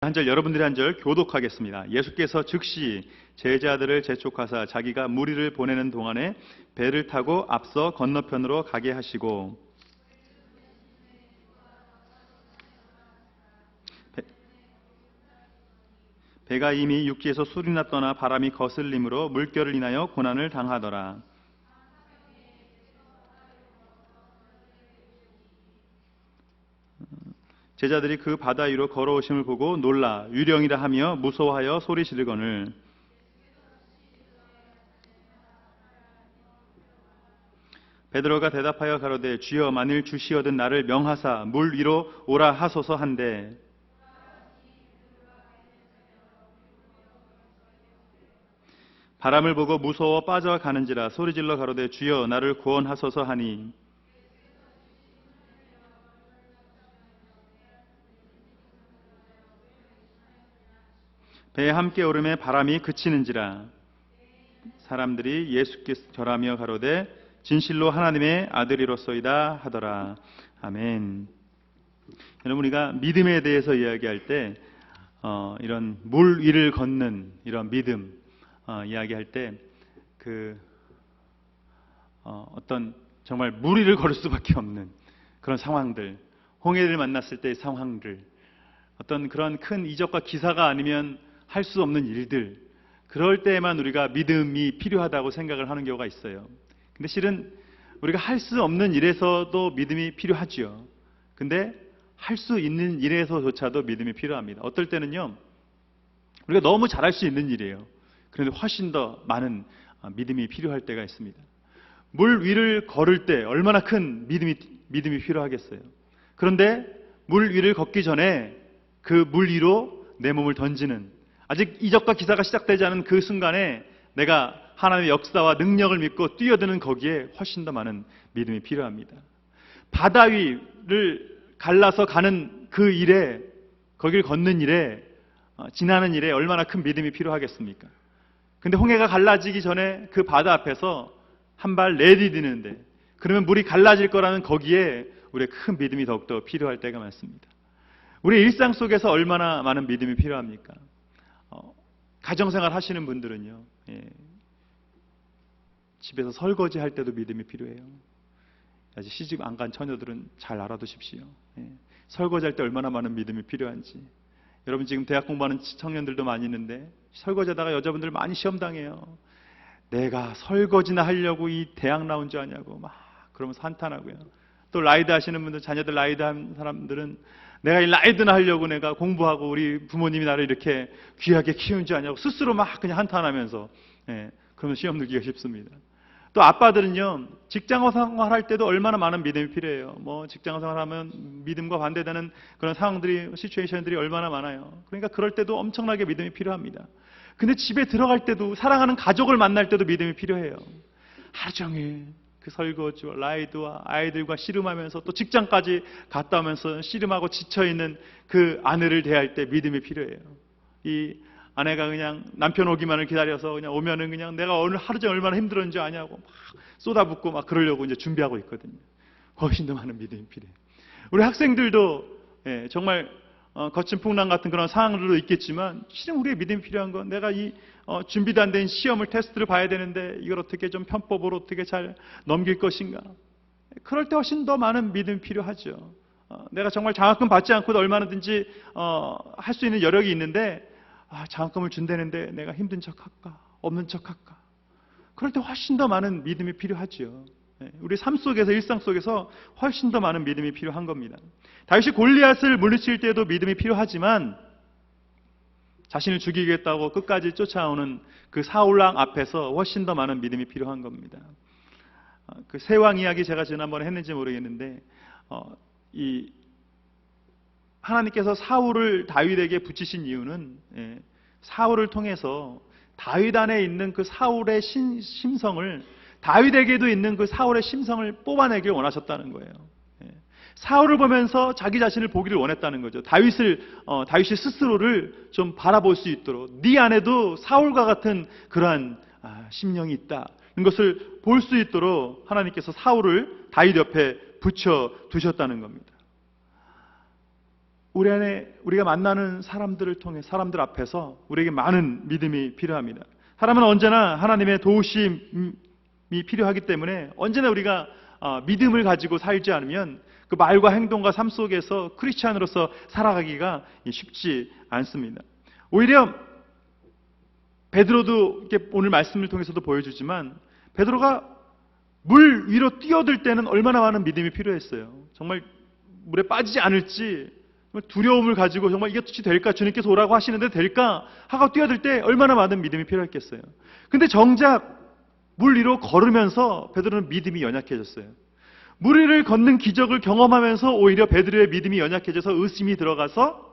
한 절 여러분들이 한 절 교독하겠습니다. 예수께서 즉시 제자들을 재촉하사 자기가 무리를 보내는 동안에 배를 타고 앞서 건너편으로 가게 하시고 배가 이미 육지에서 술이나 떠나 바람이 거슬림으로 물결을 인하여 고난을 당하더라. 제자들이 그 바다 위로 걸어오심을 보고 놀라 유령이라 하며 무서워하여 소리 지르거늘 베드로가 대답하여 가로되 주여 만일 주시어든 나를 명하사 물 위로 오라 하소서 한데 바람을 보고 무서워 빠져가는지라 소리질러 가로되 주여 나를 구원하소서 하니 배에 함께 오름에 바람이 그치는지라. 사람들이 예수께서 절하며 가로되 진실로 하나님의 아들이로소이다 하더라. 아멘. 여러분, 우리가 믿음에 대해서 이야기할 때 이런 물 위를 걷는 이런 믿음 이야기할 때 어떤 정말 물 위를 걸을 수밖에 없는 그런 상황들, 홍해를 만났을 때의 상황들, 어떤 그런 큰 이적과 기사가 아니면 할 수 없는 일들, 그럴 때에만 우리가 믿음이 필요하다고 생각을 하는 경우가 있어요. 근데 실은 우리가 할 수 없는 일에서도 믿음이 필요하죠. 근데 할 수 있는 일에서조차도 믿음이 필요합니다. 어떨 때는요, 우리가 너무 잘할 수 있는 일이에요. 그런데 훨씬 더 많은 믿음이 필요할 때가 있습니다. 물 위를 걸을 때 얼마나 큰 믿음이 필요하겠어요. 그런데 물 위를 걷기 전에 그 물 위로 내 몸을 던지는, 아직 이적과 기사가 시작되지 않은 그 순간에 내가 하나님의 역사와 능력을 믿고 뛰어드는 거기에 훨씬 더 많은 믿음이 필요합니다. 바다 위를 갈라서 가는 그 일에, 거기를 걷는 일에, 지나는 일에 얼마나 큰 믿음이 필요하겠습니까? 근데 홍해가 갈라지기 전에 그 바다 앞에서 한 발 내디디는데, 그러면 물이 갈라질 거라는 거기에 우리의 큰 믿음이 더욱더 필요할 때가 많습니다. 우리 일상 속에서 얼마나 많은 믿음이 필요합니까? 가정생활 하시는 분들은요, 집에서 설거지 할 때도 믿음이 필요해요. 아직 시집 안 간 처녀들은 잘 알아두십시오. 설거지 할 때 얼마나 많은 믿음이 필요한지. 여러분, 지금 대학 공부하는 청년들도 많이 있는데 설거지하다가 여자분들 많이 시험당해요. 내가 설거지나 하려고 이 대학 나온 줄 아냐고 막 그러면서 한탄하고요. 또 라이드 하시는 분들, 자녀들 라이드 한 사람들은 내가 이 라이드나 하려고 내가 공부하고 우리 부모님이 나를 이렇게 귀하게 키운 줄 아냐고 스스로 막 그냥 한탄하면서, 그러면 시험 들기가 쉽습니다. 또 아빠들은요, 직장 생활할 때도 얼마나 많은 믿음이 필요해요. 직장 생활하면 믿음과 반대되는 그런 상황들이, 시츄에이션들이 얼마나 많아요. 그러니까 그럴 때도 엄청나게 믿음이 필요합니다. 근데 집에 들어갈 때도, 사랑하는 가족을 만날 때도 믿음이 필요해요. 하루 종일 그 설거지와 라이드와 아이들과 씨름하면서 또 직장까지 갔다 오면서 씨름하고 지쳐있는 그 아내를 대할 때 믿음이 필요해요. 이 아내가 그냥 남편 오기만을 기다려서 그냥 오면은 그냥 내가 오늘 하루 종일 얼마나 힘들었는지 아냐고 막 쏟아붓고 막 그러려고 이제 준비하고 있거든요. 훨씬 더 많은 믿음이 필요해요. 우리 학생들도 정말 거친 풍랑 같은 그런 상황들도 있겠지만, 실은 우리의 믿음이 필요한 건 내가 이 준비도 안 된 시험을, 테스트를 봐야 되는데 이걸 어떻게 좀 편법으로 어떻게 잘 넘길 것인가. 그럴 때 훨씬 더 많은 믿음이 필요하죠. 내가 정말 장학금 받지 않고도 얼마든지 할 수 있는 여력이 있는데, 장학금을 준다는데 내가 힘든 척할까, 없는 척할까. 그럴 때 훨씬 더 많은 믿음이 필요하죠. 우리 삶 속에서, 일상 속에서 훨씬 더 많은 믿음이 필요한 겁니다. 다윗이 골리앗을 물리칠 때도 믿음이 필요하지만, 자신을 죽이겠다고 끝까지 쫓아오는 그 사울왕 앞에서 훨씬 더 많은 믿음이 필요한 겁니다. 그 세왕 이야기 제가 지난번에 했는지 모르겠는데, 하나님께서 사울을 다윗에게 붙이신 이유는, 사울을 통해서 다윗 안에 있는 그 사울의 심성을, 다윗에게도 있는 그 사울의 심성을 뽑아내길 원하셨다는 거예요. 사울을 보면서 자기 자신을 보기를 원했다는 거죠. 다윗이 스스로를 좀 바라볼 수 있도록, 네 안에도 사울과 같은 그러한 심령이 있다, 이것을 볼 수 있도록 하나님께서 사울을 다윗 옆에 붙여 두셨다는 겁니다. 우리 안에 우리가 만나는 사람들을 통해 사람들 앞에서 우리에게 많은 믿음이 필요합니다. 사람은 언제나 하나님의 도우심이 필요하기 때문에 언제나 우리가 믿음을 가지고 살지 않으면 그 말과 행동과 삶 속에서 크리스찬으로서 살아가기가 쉽지 않습니다. 오히려 베드로도 오늘 말씀을 통해서도 보여주지만 베드로가 물 위로 뛰어들 때는 얼마나 많은 믿음이 필요했어요. 정말 물에 빠지지 않을지 두려움을 가지고 정말 이것이 될까? 주님께서 오라고 하시는데 될까? 하고 뛰어들 때 얼마나 많은 믿음이 필요했겠어요. 근데 정작 물 위로 걸으면서 베드로는 믿음이 연약해졌어요. 물 위를 걷는 기적을 경험하면서 오히려 베드로의 믿음이 연약해져서 의심이 들어가서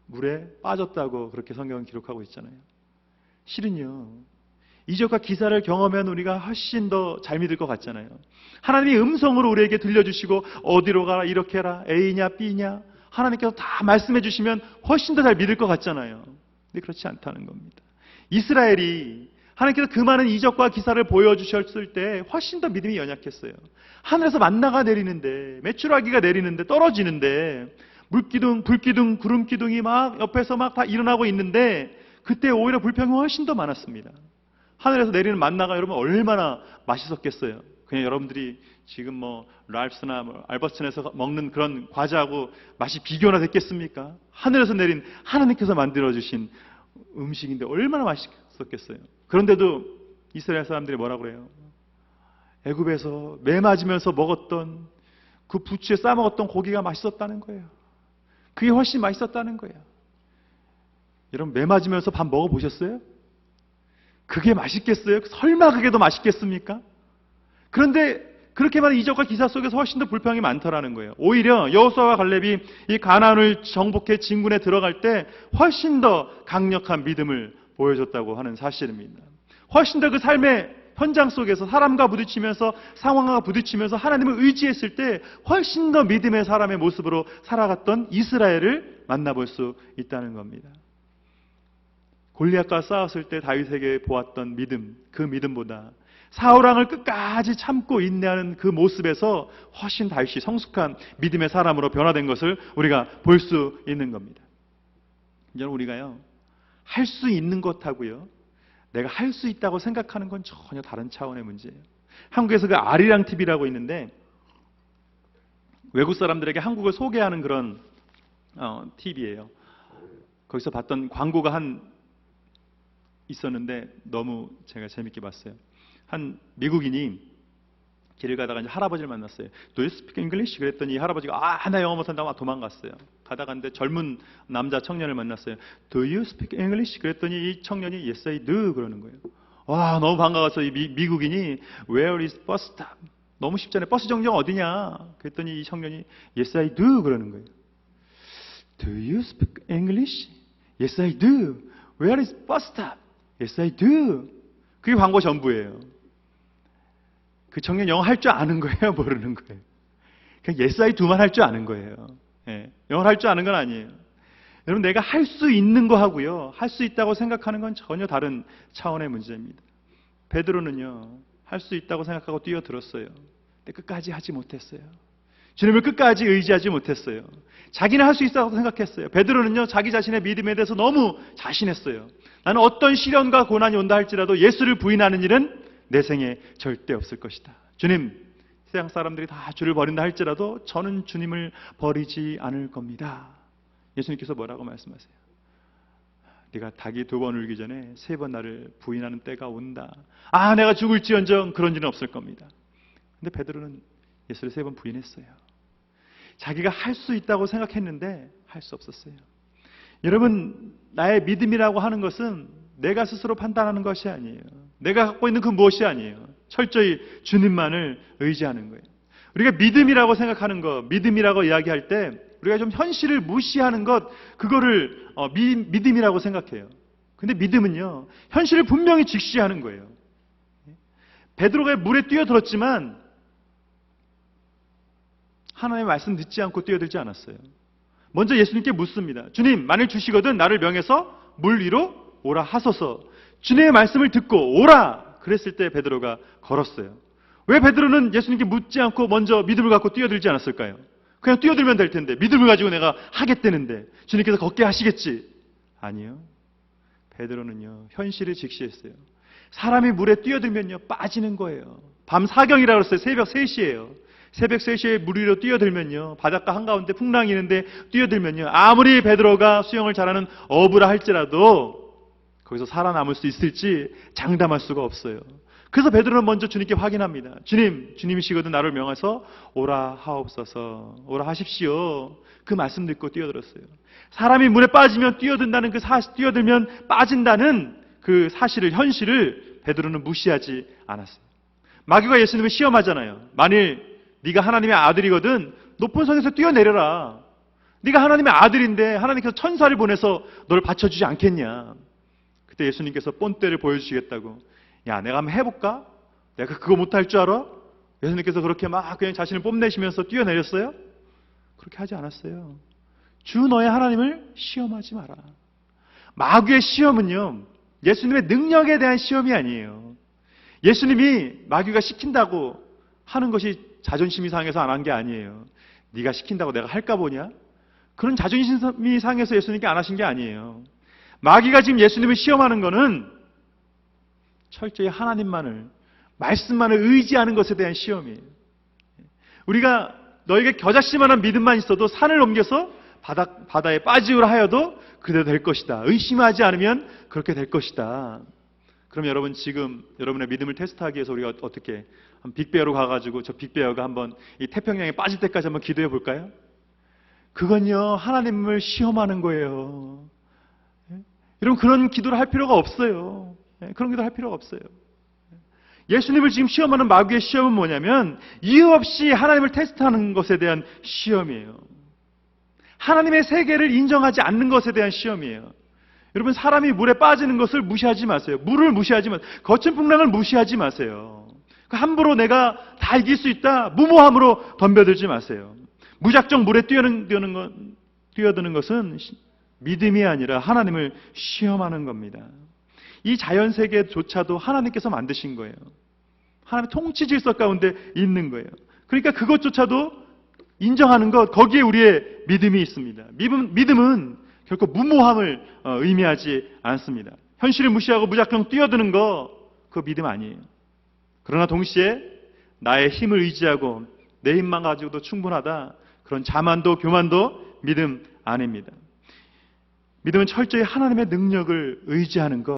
물에 빠졌다고 그렇게 성경은 기록하고 있잖아요. 실은요, 이적과 기사를 경험하면 우리가 훨씬 더 잘 믿을 것 같잖아요. 하나님이 음성으로 우리에게 들려주시고 어디로 가라, 이렇게 해라, A냐 B냐 하나님께서 다 말씀해 주시면 훨씬 더 잘 믿을 것 같잖아요. 근데 그렇지 않다는 겁니다. 이스라엘이 하나님께서 그 많은 이적과 기사를 보여주셨을 때 훨씬 더 믿음이 연약했어요. 하늘에서 만나가 내리는데, 메추라기가 내리는데, 떨어지는데, 물기둥, 불기둥, 구름기둥이 막 옆에서 막 다 일어나고 있는데 그때 오히려 불평이 훨씬 더 많았습니다. 하늘에서 내리는 만나가 여러분 얼마나 맛있었겠어요. 그냥 여러분들이 지금 뭐 랄프스나 알버슨에서 먹는 그런 과자하고 맛이 비교나 됐겠습니까? 하늘에서 내린 하나님께서 만들어주신 음식인데 얼마나 맛있었겠어요. 그런데도 이스라엘 사람들이 뭐라고 그래요? 애굽에서 매 맞으면서 먹었던 그 부추에 싸먹었던 고기가 맛있었다는 거예요. 그게 훨씬 맛있었다는 거예요. 여러분 매 맞으면서 밥 먹어보셨어요? 그게 맛있겠어요? 설마 그게 더 맛있겠습니까? 그런데 그렇게 많은 이적과 기사 속에서 훨씬 더 불평이 많더라는 거예요. 오히려 여호수아와 갈렙이 이 가나안을 정복해 진군에 들어갈 때 훨씬 더 강력한 믿음을 보여줬다고 하는 사실입니다. 훨씬 더 그 삶의 현장 속에서 사람과 부딪히면서 상황과 부딪히면서 하나님을 의지했을 때 훨씬 더 믿음의 사람의 모습으로 살아갔던 이스라엘을 만나볼 수 있다는 겁니다. 골리앗과 싸웠을 때 다윗에게 보았던 믿음, 그 믿음보다 사울왕을 끝까지 참고 인내하는 그 모습에서 훨씬 다윗이 성숙한 믿음의 사람으로 변화된 것을 우리가 볼 수 있는 겁니다. 이제는 우리가요, 할 수 있는 것하고요, 내가 할 수 있다고 생각하는 건 전혀 다른 차원의 문제예요. 한국에서 그 아리랑 TV라고 있는데 외국 사람들에게 한국을 소개하는 그런 TV예요. 거기서 봤던 광고가 있었는데 너무 제가 재밌게 봤어요. 한 미국인이 길을 가다가 이제 할아버지를 만났어요. Do you speak English? 그랬더니 이 할아버지가 나 영어 못한다고 막 도망갔어요. 가다갔는데 젊은 남자 청년을 만났어요. Do you speak English? 그랬더니 이 청년이 Yes, I do 그러는 거예요. 와, 너무 반가워서 이 미국인이 Where is bus stop? 너무 쉽잖아요. 버스 정류장 어디냐? 그랬더니 이 청년이 Yes, I do 그러는 거예요. Do you speak English? Yes, I do. Where is bus stop? Yes, I do. 그게 광고 전부예요. 그 청년 영어 할 줄 아는 거예요? 모르는 거예요? 그냥 yes, I do만 할 줄 아는 거예요. 예, 영어를 할 줄 아는 건 아니에요. 여러분, 내가 할 수 있는 거 하고요, 할 수 있다고 생각하는 건 전혀 다른 차원의 문제입니다. 베드로는요, 할 수 있다고 생각하고 뛰어들었어요. 근데 끝까지 하지 못했어요. 주님을 끝까지 의지하지 못했어요. 자기는 할 수 있다고 생각했어요. 베드로는요, 자기 자신의 믿음에 대해서 너무 자신했어요. 나는 어떤 시련과 고난이 온다 할지라도 예수를 부인하는 일은 내 생에 절대 없을 것이다. 주님, 세상 사람들이 다 주를 버린다 할지라도 저는 주님을 버리지 않을 겁니다. 예수님께서 뭐라고 말씀하세요? 네가 닭이 2번 울기 전에 3번 나를 부인하는 때가 온다. 내가 죽을지언정 그런 일은 없을 겁니다. 근데 베드로는 예수를 3번 부인했어요. 자기가 할 수 있다고 생각했는데 할 수 없었어요. 여러분, 나의 믿음이라고 하는 것은 내가 스스로 판단하는 것이 아니에요. 내가 갖고 있는 그 무엇이 아니에요. 철저히 주님만을 의지하는 거예요. 우리가 믿음이라고 생각하는 것, 믿음이라고 이야기할 때 우리가 좀 현실을 무시하는 것, 그거를 믿음이라고 생각해요. 근데 믿음은요, 현실을 분명히 직시하는 거예요. 베드로가 물에 뛰어들었지만 하나님의 말씀 듣지 않고 뛰어들지 않았어요. 먼저 예수님께 묻습니다. 주님, 만일 주시거든 나를 명해서 물 위로 오라 하소서. 주님의 말씀을 듣고 오라 그랬을 때 베드로가 걸었어요. 왜 베드로는 예수님께 묻지 않고 먼저 믿음을 갖고 뛰어들지 않았을까요? 그냥 뛰어들면 될 텐데, 믿음을 가지고 내가 하겠다는데 주님께서 걷게 하시겠지. 아니요. 베드로는요, 현실을 직시했어요. 사람이 물에 뛰어들면요, 빠지는 거예요. 밤 사경이라고 했어요. 새벽 3시예요. 새벽 3시에 물 위로 뛰어들면요, 바닷가 한가운데 풍랑이 있는데 뛰어들면요, 아무리 베드로가 수영을 잘하는 어부라 할지라도 거기서 살아남을 수 있을지 장담할 수가 없어요. 그래서 베드로는 먼저 주님께 확인합니다. 주님이시거든 나를 명하서 오라 하옵소서, 오라 하십시오. 그 말씀 듣고 뛰어들었어요. 사람이 물에 빠지면 뛰어든다는 뛰어들면 빠진다는 그 사실을, 현실을 베드로는 무시하지 않았어요. 마귀가 예수님을 시험하잖아요. 만일 네가 하나님의 아들이거든 높은 성에서 뛰어내려라. 네가 하나님의 아들인데 하나님께서 천사를 보내서 너를 받쳐주지 않겠냐. 그때 예수님께서 본때를 보여주시겠다고, 야, 내가 한번 해볼까? 내가 그거 못할 줄 알아? 예수님께서 그렇게 막 그냥 자신을 뽐내시면서 뛰어내렸어요? 그렇게 하지 않았어요. 주 너의 하나님을 시험하지 마라. 마귀의 시험은요, 예수님의 능력에 대한 시험이 아니에요. 예수님이 마귀가 시킨다고 하는 것이 자존심이 상해서 안 한 게 아니에요. 네가 시킨다고 내가 할까 보냐? 그런 자존심이 상해서 예수님께 안 하신 게 아니에요. 마귀가 지금 예수님을 시험하는 거는 철저히 하나님만을, 말씀만을 의지하는 것에 대한 시험이에요. 우리가 너에게 겨자씨만한 믿음만 있어도 산을 옮겨서 바다에 빠지우라 하여도 그대로 될 것이다. 의심하지 않으면 그렇게 될 것이다. 그럼 여러분, 지금 여러분의 믿음을 테스트하기 위해서 우리가 어떻게 빅베어로 가가지고 저 빅베어가 한번 이 태평양에 빠질 때까지 한번 기도해 볼까요? 그건요, 하나님을 시험하는 거예요. 여러분, 그런 기도를 할 필요가 없어요. 그런 기도를 할 필요가 없어요. 예수님을 지금 시험하는 마귀의 시험은 뭐냐면 이유 없이 하나님을 테스트하는 것에 대한 시험이에요. 하나님의 세계를 인정하지 않는 것에 대한 시험이에요. 여러분, 사람이 물에 빠지는 것을 무시하지 마세요. 물을 무시하지 마세요. 거친 풍랑을 무시하지 마세요. 함부로 내가 다 이길 수 있다, 무모함으로 덤벼들지 마세요. 무작정 물에 뛰어드는 것은 믿음이 아니라 하나님을 시험하는 겁니다. 이 자연세계조차도 하나님께서 만드신 거예요. 하나님의 통치 질서 가운데 있는 거예요. 그러니까 그것조차도 인정하는 것, 거기에 우리의 믿음이 있습니다. 믿음은 결코 무모함을 의미하지 않습니다. 현실을 무시하고 무작정 뛰어드는 거, 그거 믿음 아니에요. 그러나 동시에 나의 힘을 의지하고 내 힘만 가지고도 충분하다, 그런 자만도 교만도 믿음 아닙니다. 믿음은 철저히 하나님의 능력을 의지하는 것,